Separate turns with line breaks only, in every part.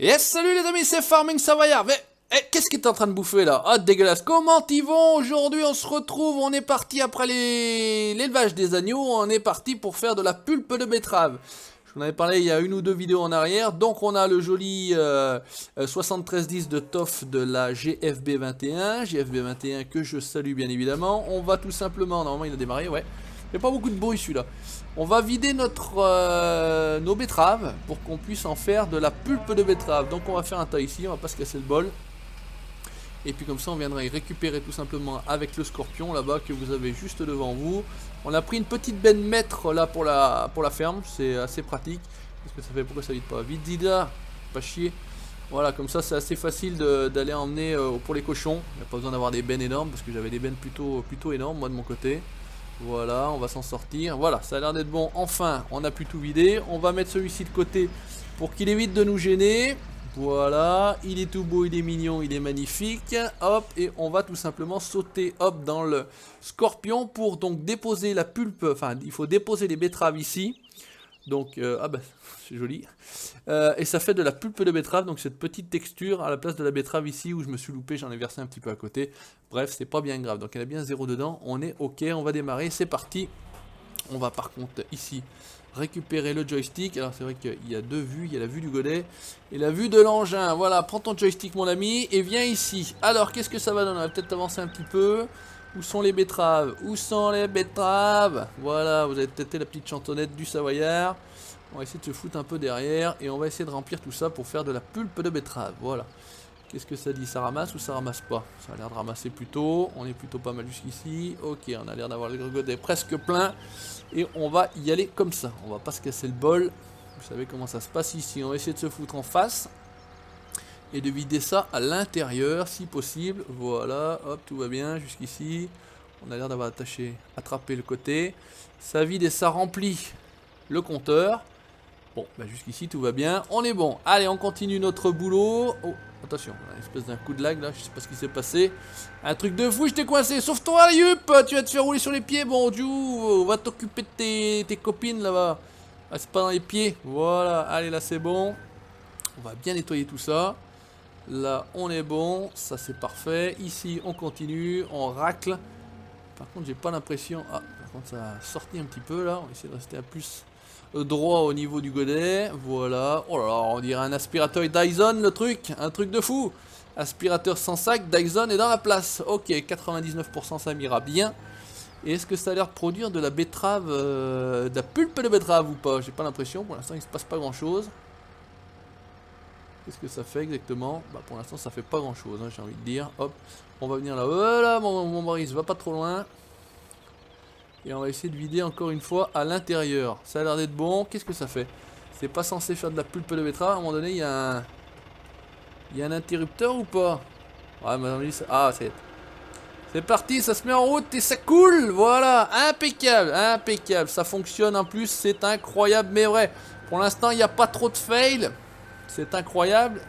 Yes, salut les amis, c'est Farming Savoyard. Mais qu'est-ce que t'es en train de bouffer là? Ah, dégueulasse. Comment ils vont? Aujourd'hui, on se retrouve. On est parti après l'élevage des agneaux. On est parti pour faire de la pulpe de betterave. Je vous en avais parlé il y a une ou deux vidéos en arrière. Donc, on a le joli 7310 de TOF de la GFB 21. GFB 21 que je salue bien évidemment. On va tout simplement. Normalement, il a démarré, ouais. Il n'y a pas beaucoup de bruit celui-là. On va vider nos betteraves pour qu'on puisse en faire de la pulpe de betterave. Donc on va faire un tas ici, on va pas se casser le bol. Et puis comme ça on viendra y récupérer tout simplement avec le scorpion là-bas que vous avez juste devant vous. On a pris une petite benne mètre là pour la ferme, c'est assez pratique. Qu'est-ce que ça fait? Pourquoi ça vide pas? Vite Zida, pas chier. Voilà, comme ça c'est assez facile d'aller emmener pour les cochons. Il n'y a pas besoin d'avoir des bennes énormes parce que j'avais des bennes plutôt énormes moi de mon côté. Voilà, on va s'en sortir. Voilà, ça a l'air d'être bon. Enfin, on a pu tout vider. On va mettre celui-ci de côté pour qu'il évite de nous gêner. Voilà, il est tout beau, il est mignon, il est magnifique. Hop, et on va tout simplement sauter hop dans le scorpion pour donc déposer la pulpe. Enfin, il faut déposer les betteraves ici. Donc, ah bah, c'est joli. Et ça fait de la pulpe de betterave, donc cette petite texture à la place de la betterave ici où je me suis loupé, j'en ai versé un petit peu à côté. Bref, c'est pas bien grave. Donc, elle a bien 0 dedans. On est ok, on va démarrer, c'est parti. On va par contre ici récupérer le joystick. Alors, c'est vrai qu'il y a deux vues, il y a la vue du godet et la vue de l'engin. Voilà, prends ton joystick, mon ami, et viens ici. Alors, qu'est-ce que ça va donner? On va peut-être avancer un petit peu. Où sont les betteraves? Où sont les betteraves? Voilà, vous avez peut-être la petite chantonnette du Savoyard. On va essayer de se foutre un peu derrière et on va essayer de remplir tout ça pour faire de la pulpe de betterave. Voilà. Qu'est-ce que ça dit? Ça ramasse ou ça ramasse pas? Ça a l'air de ramasser plutôt. On est plutôt pas mal jusqu'ici. Ok, on a l'air d'avoir le godet presque plein. Et on va y aller comme ça. On va pas se casser le bol. Vous savez comment ça se passe ici. On va essayer de se foutre en face. Et de vider ça à l'intérieur si possible. Voilà, hop, tout va bien jusqu'ici. On a l'air d'avoir attrapé le côté. Ça vide et ça remplit le compteur. Bon, bah jusqu'ici tout va bien. On est bon. Allez, on continue notre boulot. Oh, attention, une espèce d'un coup de lag là. Je sais pas ce qui s'est passé. Un truc de fou, je t'ai coincé. Sauve-toi, Yup. Tu vas te faire rouler sur les pieds. Bon, Dieu, va t'occuper de tes copines là-bas. Ah, c'est pas dans les pieds. Voilà, allez, là c'est bon. On va bien nettoyer tout ça. Là, on est bon, ça c'est parfait. Ici, on continue, on racle. Par contre, j'ai pas l'impression... Ah, par contre, ça a sorti un petit peu là. On va essayer de rester à plus droit au niveau du godet. Voilà. Oh là là, on dirait un aspirateur Dyson, le truc. Un truc de fou. Aspirateur sans sac, Dyson est dans la place. Ok, 99%, ça m'ira bien. Et est-ce que ça a l'air de produire de la betterave, de la pulpe de betterave ou pas? J'ai pas l'impression. Pour l'instant, il se passe pas grand-chose. Qu'est-ce que ça fait exactement? Bah pour l'instant ça fait pas grand chose, hein, j'ai envie de dire. Hop, on va venir là. Voilà mon Maurice, va pas trop loin. Et on va essayer de vider encore une fois à l'intérieur. Ça a l'air d'être bon. Qu'est-ce que ça fait? C'est pas censé faire de la pulpe de betterave. À un moment donné, il y a un interrupteur ou pas? Ouais, mais ah, c'est parti, ça se met en route et ça coule. Voilà, impeccable, impeccable. Ça fonctionne en plus, c'est incroyable mais vrai. Pour l'instant, il n'y a pas trop de fail. C'est incroyable.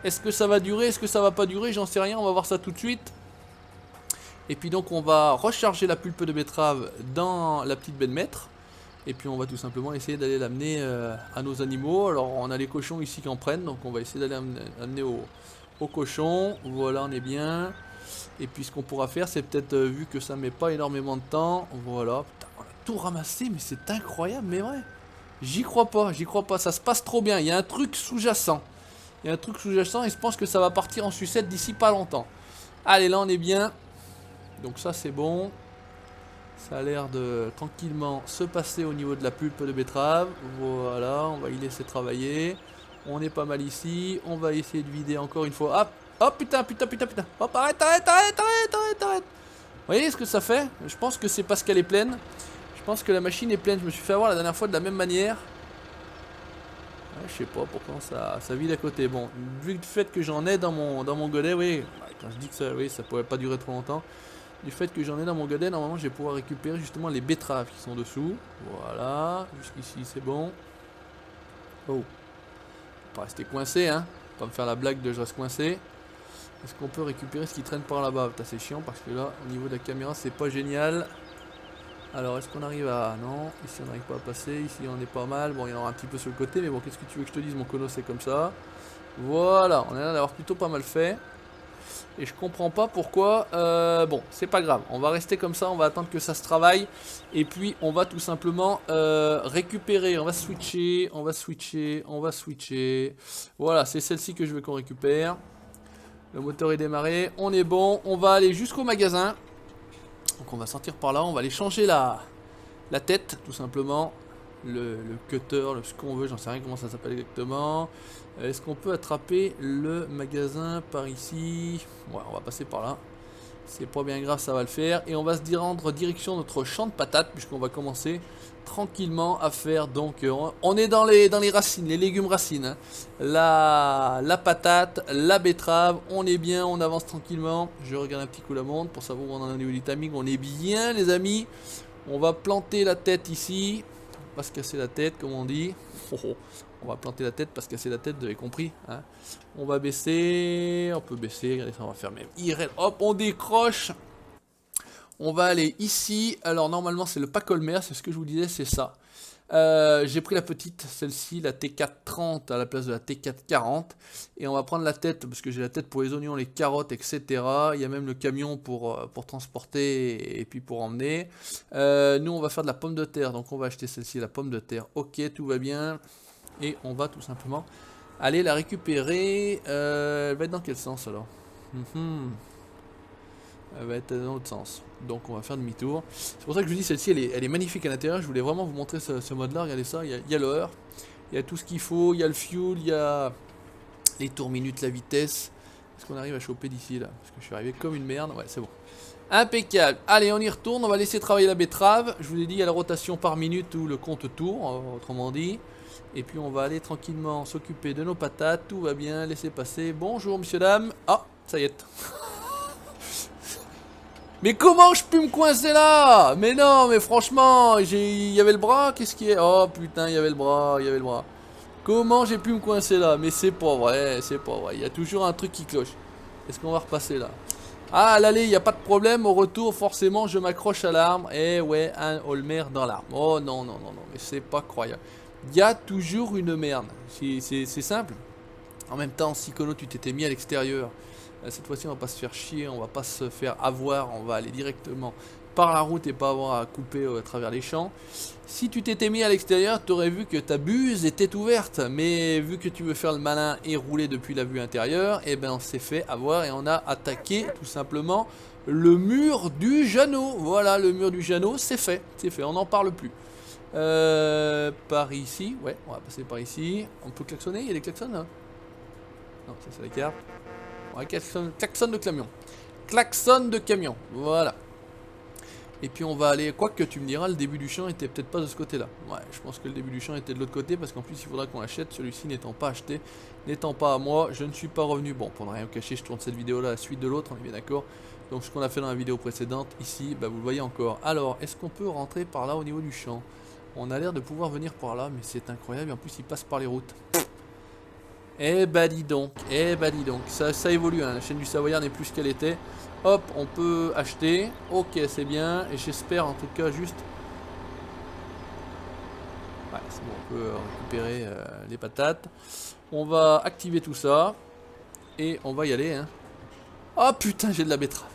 Est-ce que ça va durer? Est-ce que ça va pas durer? J'en sais rien, on va voir ça tout de suite. Et puis donc on va recharger la pulpe de betterave dans la petite benne mètre. Et puis on va tout simplement essayer d'aller l'amener à nos animaux. Alors on a les cochons ici qui en prennent, donc on va essayer d'aller amener aux cochons. Voilà, on est bien. Et puis ce qu'on pourra faire, c'est peut-être, vu que ça met pas énormément de temps, voilà. Putain, on a tout ramassé, mais c'est incroyable, mais ouais. J'y crois pas, ça se passe trop bien. Il y a un truc sous-jacent. Il y a un truc sous-jacent et je pense que ça va partir en sucette d'ici pas longtemps. Allez, là on est bien. Donc ça c'est bon. Ça a l'air de tranquillement se passer au niveau de la pulpe de betterave. Voilà, on va y laisser travailler. On est pas mal ici. On va essayer de vider encore une fois. Hop, hop, putain. Hop, arrête. Vous voyez ce que ça fait? Je pense que c'est parce qu'elle est pleine. Je pense que la machine est pleine. Je me suis fait avoir la dernière fois de la même manière. Ouais, je sais pas pourquoi ça vide à côté. Bon, vu le fait que j'en ai dans mon godet, oui. Quand je dis que ça, oui, ça pourrait pas durer trop longtemps. Du fait que j'en ai dans mon godet, normalement je vais pouvoir récupérer justement les betteraves qui sont dessous. Voilà, jusqu'ici c'est bon. Oh, pas rester coincé, hein. Pas me faire la blague de je reste coincé. Est-ce qu'on peut récupérer ce qui traîne par là-bas? C'est chiant parce que là, au niveau de la caméra, c'est pas génial. Alors, est-ce qu'on arrive à... Non, ici on n'arrive pas à passer. Ici on est pas mal. Bon, il y en aura un petit peu sur le côté, mais bon, qu'est-ce que tu veux que je te dise? Mon cono, c'est comme ça. Voilà, on a l'air d'avoir plutôt pas mal fait. Et je comprends pas pourquoi. Bon, c'est pas grave. On va rester comme ça. On va attendre que ça se travaille. Et puis, on va tout simplement récupérer. On va switcher. On va switcher. On va switcher. Voilà, c'est celle-ci que je veux qu'on récupère. Le moteur est démarré. On est bon. On va aller jusqu'au magasin. Donc, on va sortir par là. On va aller changer la tête, tout simplement. Le cutter, ce qu'on veut. J'en sais rien comment ça s'appelle exactement. Est-ce qu'on peut attraper le magasin par ici? Ouais, on va passer par là. C'est pas bien grave, ça va le faire. Et on va se rendre direction notre champ de patates, puisqu'on va commencer tranquillement à faire. Donc, on est dans les racines, les légumes racines. Hein. La patate, la betterave, on est bien, on avance tranquillement. Je regarde un petit coup la montre pour savoir où on en est au niveau du timing. On est bien, les amis. On va planter la tête ici. On va se casser la tête, comme on dit. Oh, oh. On va planter la tête parce que casser la tête, vous avez compris. Hein. On va baisser. On peut baisser. Regardez ça, on va faire même IRL. Hop, on décroche. On va aller ici. Alors, normalement, c'est le pack Olmer. C'est ce que je vous disais, c'est ça. J'ai pris la petite, celle-ci, la T430 à la place de la T440. Et on va prendre la tête, parce que j'ai la tête pour les oignons, les carottes, etc. Il y a même le camion pour transporter et puis pour emmener. Nous, on va faire de la pomme de terre. Donc, on va acheter celle-ci, la pomme de terre. Ok, tout va bien. Et on va tout simplement aller la récupérer. Elle va être dans quel sens alors? Elle va être dans l'autre sens. Donc on va faire demi-tour. C'est pour ça que je vous dis, celle-ci elle est magnifique à l'intérieur. Je voulais vraiment vous montrer ce mode-là. Regardez ça, il y a l'heure, il y a tout ce qu'il faut, il y a le fuel, il y a les tours minutes, la vitesse. Est-ce qu'on arrive à choper d'ici là? Parce que je suis arrivé comme une merde. Ouais, c'est bon. Impeccable. Allez, on y retourne. On va laisser travailler la betterave. Je vous ai dit, il y a la rotation par minute ou le compte tour, autrement dit. Et puis on va aller tranquillement s'occuper de nos patates. Tout va bien, laissez passer. Bonjour, monsieur, dame. Ah, ça y est. Mais comment je peux me coincer là? Mais non, mais franchement, il y avait le bras, qu'est-ce qui est? Oh putain, il y avait le bras, il y avait le bras. Comment j'ai pu me coincer là? Mais c'est pas vrai, c'est pas vrai. Il y a toujours un truc qui cloche. Est-ce qu'on va repasser là? Ah, à l'aller, il n'y a pas de problème. Au retour, forcément, je m'accroche à l'arbre. Et ouais, un Olmer dans l'arbre. Oh non, non, non, non, mais c'est pas croyable. Il y a toujours une merde. C'est simple. En même temps, si Kono, tu t'étais mis à l'extérieur. Cette fois-ci, on va pas se faire chier, on va pas se faire avoir, on va aller directement par la route et pas avoir à couper à travers les champs. Si tu t'étais mis à l'extérieur, tu aurais vu que ta buse était ouverte, mais vu que tu veux faire le malin et rouler depuis la vue intérieure, et ben on s'est fait avoir et on a attaqué tout simplement le mur du Jeannot. Voilà, le mur du Jeannot, c'est fait, on n'en parle plus. Par ici, ouais, on va passer par ici. On peut klaxonner, il y a des klaxons là? Non, ça c'est la carte. Ouais, klaxon de camion. Klaxon de camion, voilà. Et puis on va aller, quoique tu me diras, le début du champ était peut-être pas de ce côté-là. Ouais, je pense que le début du champ était de l'autre côté, parce qu'en plus il faudra qu'on l'achète, celui-ci n'étant pas acheté, n'étant pas à moi, je ne suis pas revenu. Bon, pour ne rien cacher, je tourne cette vidéo-là à la suite de l'autre, on est bien d'accord. Donc ce qu'on a fait dans la vidéo précédente, ici, bah, vous le voyez encore. Alors, est-ce qu'on peut rentrer par là au niveau du champ? On a l'air de pouvoir venir par là, mais c'est incroyable, et en plus il passe par les routes. Eh bah dis donc, ça évolue, hein. La chaîne du Savoyard n'est plus ce qu'elle était. Hop, on peut acheter, ok c'est bien, et j'espère en tout cas juste... Ouais c'est bon, on peut récupérer les patates. On va activer tout ça, et on va y aller, hein. Oh putain, j'ai de la betterave.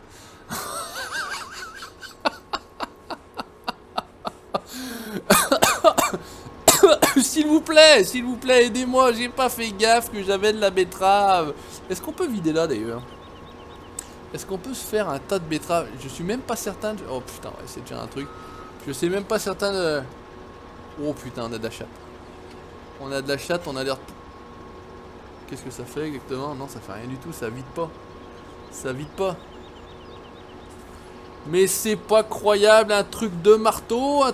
S'il vous plaît, aidez-moi, j'ai pas fait gaffe que j'avais de la betterave. Est-ce qu'on peut vider là d'ailleurs? Est-ce qu'on peut se faire un tas de betteraves? Je suis même pas certain de... Oh putain, ouais, c'est déjà un truc. Je sais même pas certain de... Oh putain, on a de la chatte. On a de la chatte, on a l'air... Qu'est-ce que ça fait exactement? Non, ça fait rien du tout, ça vide pas. Ça vide pas. Mais c'est pas croyable, un truc de marteau,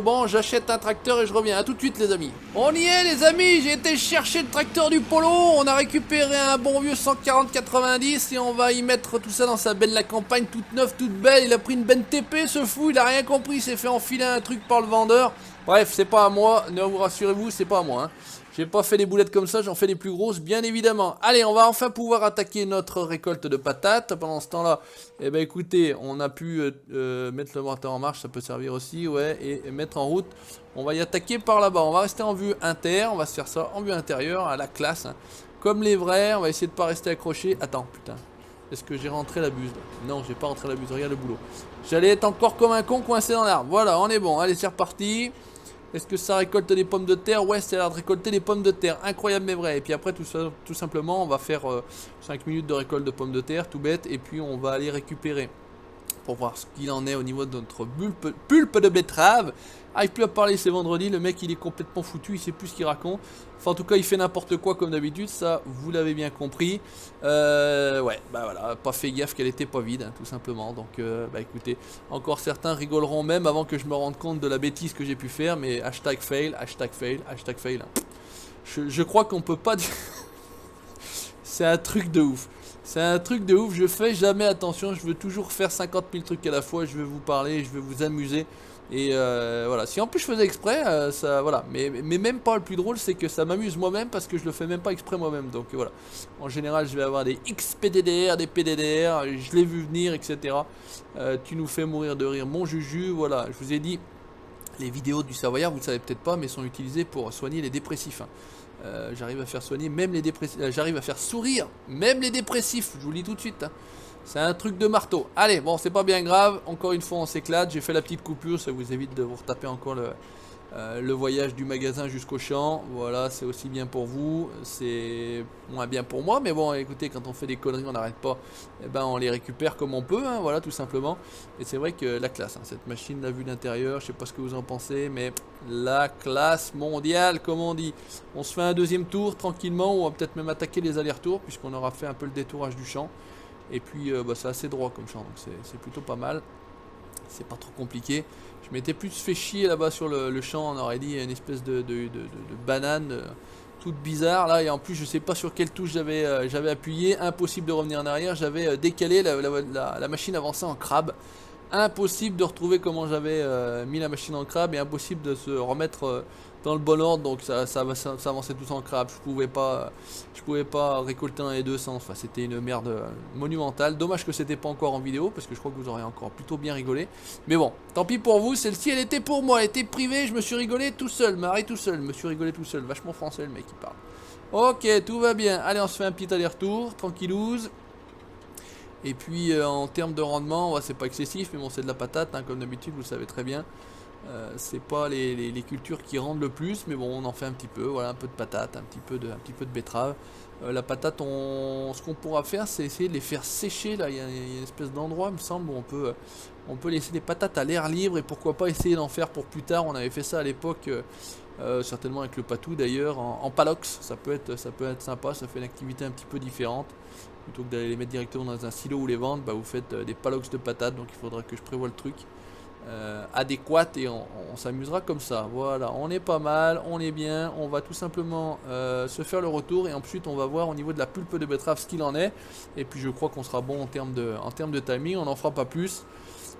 Bon, j'achète un tracteur et je reviens. A tout de suite les amis. On y est les amis, j'ai été chercher le tracteur du Polo. On a récupéré un bon vieux 140-90 et on va y mettre tout ça dans sa benne la campagne, toute neuve, toute belle. Il a pris une benne TP ce fou, il a rien compris, il s'est fait enfiler un truc par le vendeur. Bref, c'est pas à moi, ne vous rassurez-vous, c'est pas à moi. Hein. J'ai pas fait des boulettes comme ça, j'en fais des plus grosses, bien évidemment. Allez, on va enfin pouvoir attaquer notre récolte de patates. Pendant ce temps-là, eh ben écoutez, on a pu mettre le moteur en marche, ça peut servir aussi, ouais, et mettre en route. On va y attaquer par là-bas. On va rester en vue inter, on va se faire ça en vue intérieure, à la classe. Hein. comme les vrais. On va essayer de pas rester accroché. Attends, putain. Est-ce que j'ai rentré la buse là? Non, j'ai pas rentré la buse, regarde le boulot. J'allais être encore comme un con coincé dans l'arbre. Voilà, on est bon. Allez, c'est reparti. Est-ce que ça récolte des pommes de terre? Ouais, ça a l'air de récolter des pommes de terre. Incroyable mais vrai. Et puis après, tout simplement, on va faire 5 minutes de récolte de pommes de terre, tout bête. Et puis on va aller récupérer pour voir ce qu'il en est au niveau de notre pulpe de betterave. Arrive plus à parler, c'est vendredi, le mec il est complètement foutu, il sait plus ce qu'il raconte. Enfin en tout cas il fait n'importe quoi comme d'habitude, ça vous l'avez bien compris. Ouais, bah voilà, pas fait gaffe qu'elle était pas vide, hein, tout simplement. Donc bah écoutez, encore certains rigoleront même avant que je me rende compte de la bêtise que j'ai pu faire, mais hashtag fail, hashtag fail, hashtag fail. Hein. Je crois qu'on peut pas dire... C'est un truc de ouf. C'est un truc de ouf, je fais jamais attention, je veux toujours faire 50 000 trucs à la fois, je veux vous parler, je veux vous amuser. Et voilà, si en plus je faisais exprès, ça, voilà. Mais même pas, le plus drôle, c'est que ça m'amuse moi-même parce que je le fais même pas exprès moi-même. Donc voilà, en général, je vais avoir des XPDDR, des PDDR, je l'ai vu venir, etc. Tu nous fais mourir de rire, mon Juju, voilà. Je vous ai dit, les vidéos du Savoyard, vous ne le savez peut-être pas, mais sont utilisées pour soigner les dépressifs. Hein. J'arrive à faire soigner même les dépressifs, j'arrive à faire sourire même les dépressifs, je vous le dis tout de suite. Hein. C'est un truc de marteau. Allez, bon, c'est pas bien grave. Encore une fois, on s'éclate. J'ai fait la petite coupure, ça vous évite de vous retaper encore le voyage du magasin jusqu'au champ. Voilà, c'est aussi bien pour vous. C'est moins bien pour moi. Mais bon, écoutez, quand on fait des conneries, on n'arrête pas. Eh ben, on les récupère comme on peut. Hein, voilà, tout simplement. Et c'est vrai que la classe, hein, cette machine, la vue d'intérieur, je sais pas ce que vous en pensez, mais la classe mondiale, comme on dit. On se fait un deuxième tour tranquillement. On va peut-être même attaquer les allers-retours, puisqu'on aura fait un peu le détourage du champ. Et puis bah, c'est assez droit comme champ, donc c'est plutôt pas mal. C'est pas trop compliqué. Je m'étais plus fait chier là-bas sur le champ, on aurait dit une espèce de banane toute bizarre. Là, et en plus je sais pas sur quelle touche j'avais appuyé, impossible de revenir en arrière. J'avais décalé la machine avançait en crabe. Impossible de retrouver comment j'avais mis la machine en crabe et impossible de se remettre dans le bon ordre, donc ça avançait tout en crabe. Je pouvais pas récolter un et deux sens. Enfin, c'était une merde monumentale. Dommage que c'était pas encore en vidéo parce que je crois que vous aurez encore plutôt bien rigolé. Mais bon, tant pis pour vous. Celle-ci, elle était pour moi, elle était privée. Je me suis rigolé tout seul, marré tout seul, me suis rigolé tout seul. Vachement français le mec qui parle. Ok, tout va bien. Allez, on se fait un petit aller-retour, tranquillouse. Et puis en termes de rendement, ouais, c'est pas excessif, mais bon, c'est de la patate, hein, comme d'habitude, vous le savez très bien. C'est pas les cultures qui rendent le plus, mais bon, on en fait un petit peu. Voilà, un peu de patate, un petit peu de betterave. La patate, ce qu'on pourra faire, c'est essayer de les faire sécher. Là, il y a une espèce d'endroit, il me semble, où on peut laisser des patates à l'air libre et pourquoi pas essayer d'en faire pour plus tard. On avait fait ça à l'époque. Certainement avec le patou d'ailleurs en palox, ça peut être sympa, ça fait une activité un petit peu différente. Plutôt que d'aller les mettre directement dans un silo ou les vendre, bah vous faites des palox de patates, donc il faudra que je prévoie le truc adéquat et on s'amusera comme ça. Voilà, on est pas mal, on est bien, on va tout simplement se faire le retour et ensuite on va voir au niveau de la pulpe de betterave ce qu'il en est. Et puis je crois qu'on sera bon en termes de timing, on n'en fera pas plus.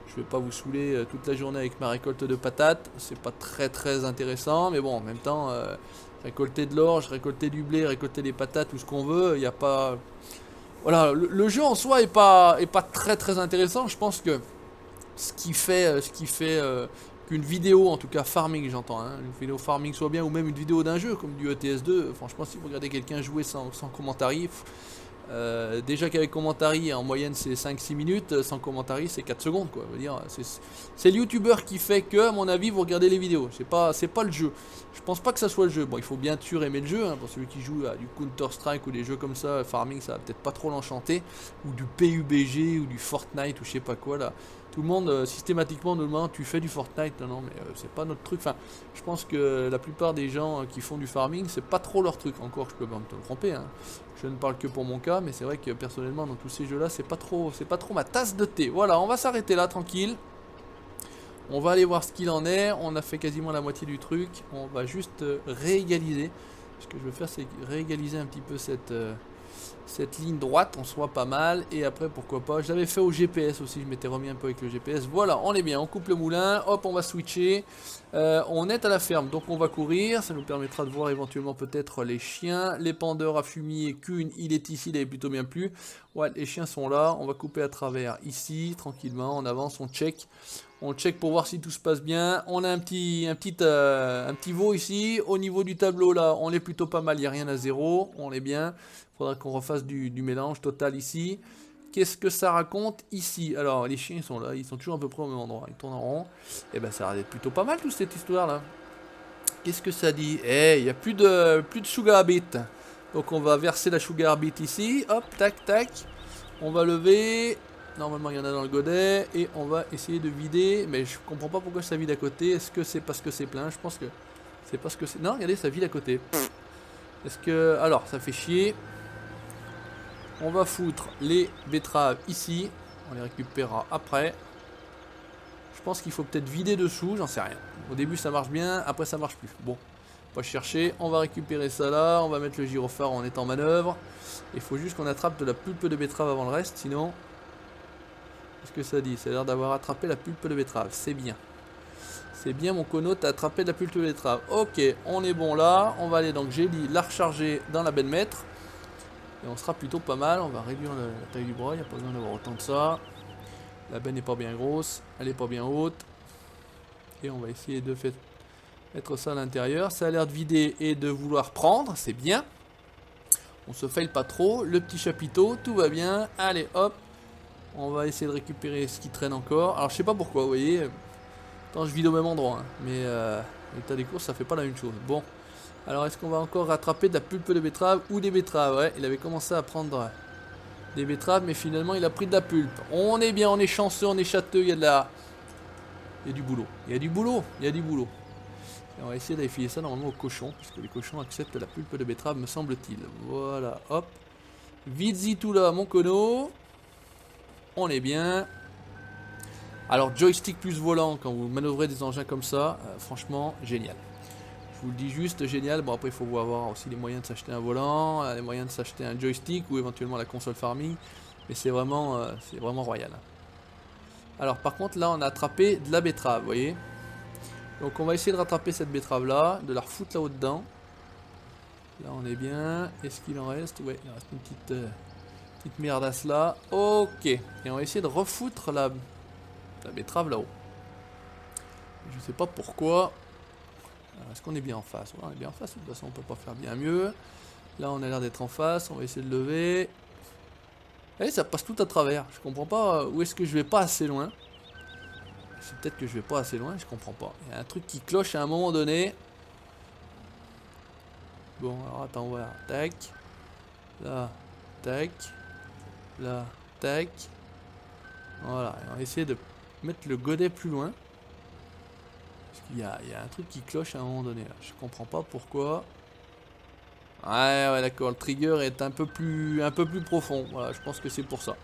Je vais pas vous saouler toute la journée avec ma récolte de patates, c'est pas très intéressant, mais bon, en même temps, récolter de l'orge, récolter du blé, récolter des patates, tout ce qu'on veut, il n'y a pas... Voilà, le jeu en soi est pas très intéressant. Je pense que ce qui fait qu'une vidéo, en tout cas farming, j'entends, hein, une vidéo farming soit bien, ou même une vidéo d'un jeu comme du ETS2, franchement, si vous regardez quelqu'un jouer sans commentaire, déjà qu'avec commentary en moyenne c'est 5-6 minutes, sans commentary c'est 4 secondes quoi. Je veux dire, c'est le youtubeur qui fait que à mon avis vous regardez les vidéos, c'est pas le jeu. Je pense pas que ça soit le jeu. Bon, il faut bien sûr aimer le jeu, hein, pour celui qui joue à du Counter Strike ou des jeux comme ça, farming ça va peut-être pas trop l'enchanter, ou du PUBG ou du Fortnite ou je sais pas quoi là. Tout le monde systématiquement nous demande tu fais du Fortnite, non mais c'est pas notre truc. Enfin, je pense que la plupart des gens qui font du farming c'est pas trop leur truc. Encore, je peux pas me tromper, hein. Je ne parle que pour mon cas, mais c'est vrai que personnellement dans tous ces jeux là c'est pas trop ma tasse de thé. Voilà, on va s'arrêter là tranquille. On va aller voir ce qu'il en est. On a fait quasiment la moitié du truc. On va juste réégaliser. Ce que je veux faire c'est réégaliser un petit peu cette ligne droite, on soit pas mal. Et après pourquoi pas, je l'avais fait au GPS aussi, je m'étais remis un peu avec le GPS. Voilà, on est bien, on coupe le moulin, hop, on va switcher. On est à la ferme, donc on va courir. Ça nous permettra de voir éventuellement peut-être les chiens. L'épandeur à fumier, qu'une, il est ici, il avait plutôt bien plu. Ouais, les chiens sont là, on va couper à travers ici, tranquillement, on avance, on check. On check pour voir si tout se passe bien. On a un petit veau ici. Au niveau du tableau là, on est plutôt pas mal. Il n'y a rien à zéro. On est bien. Il faudra qu'on refasse du mélange total ici. Qu'est-ce que ça raconte ici? Alors les chiens ils sont là. Ils sont toujours à peu près au même endroit. Ils tournent en rond. Et ben ça a l'air d'être plutôt pas mal toute cette histoire là. Qu'est-ce que ça dit? Eh, il n'y a plus de sugar beet. Donc on va verser la sugar beet ici. Hop, tac, tac. On va lever. Normalement il y en a dans le godet. Et on va essayer de vider. Mais je comprends pas pourquoi ça vide à côté. Est-ce que c'est parce que c'est plein? Je pense que c'est parce que c'est... Non, regardez, ça vide à côté. Est-ce que... Alors, ça fait chier. On va foutre les betteraves ici. On les récupérera après. Je pense qu'il faut peut-être vider dessous, j'en sais rien. Au début ça marche bien, après ça marche plus. Bon, pas chercher, on va récupérer ça là, on va mettre le gyrophare en étant en manœuvre. Il faut juste qu'on attrape de la pulpe de betterave avant le reste, sinon... Qu'est-ce que ça dit? Ça a l'air d'avoir attrapé la pulpe de betterave, c'est bien. C'est bien mon cono, t'as attrapé de la pulpe de betterave. Ok, on est bon là, on va aller donc j'ai dit la recharger dans la benne maître. Et on sera plutôt pas mal, on va réduire la taille du bras, il n'y a pas besoin d'avoir autant que ça. La benne n'est pas bien grosse, elle n'est pas bien haute. Et on va essayer de mettre ça à l'intérieur. Ça a l'air de vider et de vouloir prendre, c'est bien. On se faille pas trop. Le petit chapiteau, tout va bien. Allez, hop. On va essayer de récupérer ce qui traîne encore. Alors je sais pas pourquoi, vous voyez. Tant je vide au même endroit. Hein. Mais l'état des courses, ça fait pas la même chose. Bon. Alors est-ce qu'on va encore rattraper de la pulpe de betterave ou des betteraves? Ouais, il avait commencé à prendre... des betteraves, mais finalement il a pris de la pulpe. On est bien, on est chanceux, on est châteux, il y a de la... Il y a du boulot. Il y a du boulot, il y a du boulot. Et on va essayer d'aller filer ça normalement aux cochons, puisque les cochons acceptent la pulpe de betterave, me semble-t-il. Voilà, hop. Vite-y tout là, mon cono. On est bien. Alors joystick plus volant, quand vous manœuvrez des engins comme ça, franchement, génial. Je vous le dis juste, génial. Bon, après, il faut avoir aussi les moyens de s'acheter un volant, les moyens de s'acheter un joystick ou éventuellement la console farming. Mais c'est vraiment royal. Alors, par contre, là, on a attrapé de la betterave, vous voyez. Donc, on va essayer de rattraper cette betterave-là, de la refoutre là-haut dedans. Là, on est bien. Est-ce qu'il en reste? Ouais, il reste une petite merdasse là. Ok. Et on va essayer de refoutre la betterave là-haut. Je sais pas pourquoi. Est-ce qu'on est bien en face? Ouais, on est bien en face, de toute façon on peut pas faire bien mieux. Là on a l'air d'être en face, on va essayer de lever. Et ça passe tout à travers, je comprends pas où est-ce que je vais pas assez loin. C'est peut-être que je vais pas assez loin, je comprends pas. Il y a un truc qui cloche à un moment donné. Bon alors attends, voilà, tac. Là, tac. Là, tac. Voilà, et on va essayer de mettre le godet plus loin. Il y a un truc qui cloche à un moment donné là. Je comprends pas pourquoi. Ouais d'accord, le trigger est un peu plus profond. Voilà, je pense que c'est pour ça.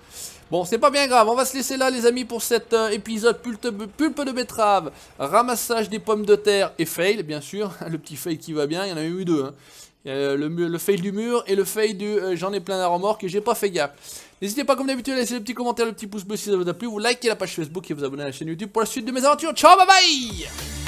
Bon, c'est pas bien grave, on va se laisser là les amis pour cet épisode pulpe de betterave, ramassage des pommes de terre et fail bien sûr. Le petit fail qui va bien, il y en a eu deux. Hein. Le fail du mur et le fail du j'en ai plein la remorque et j'ai pas fait gaffe. N'hésitez pas comme d'habitude à laisser le petit commentaire, le petit pouce bleu si ça vous a plu, vous likez la page Facebook et vous abonnez à la chaîne YouTube pour la suite de mes aventures. Ciao, bye bye.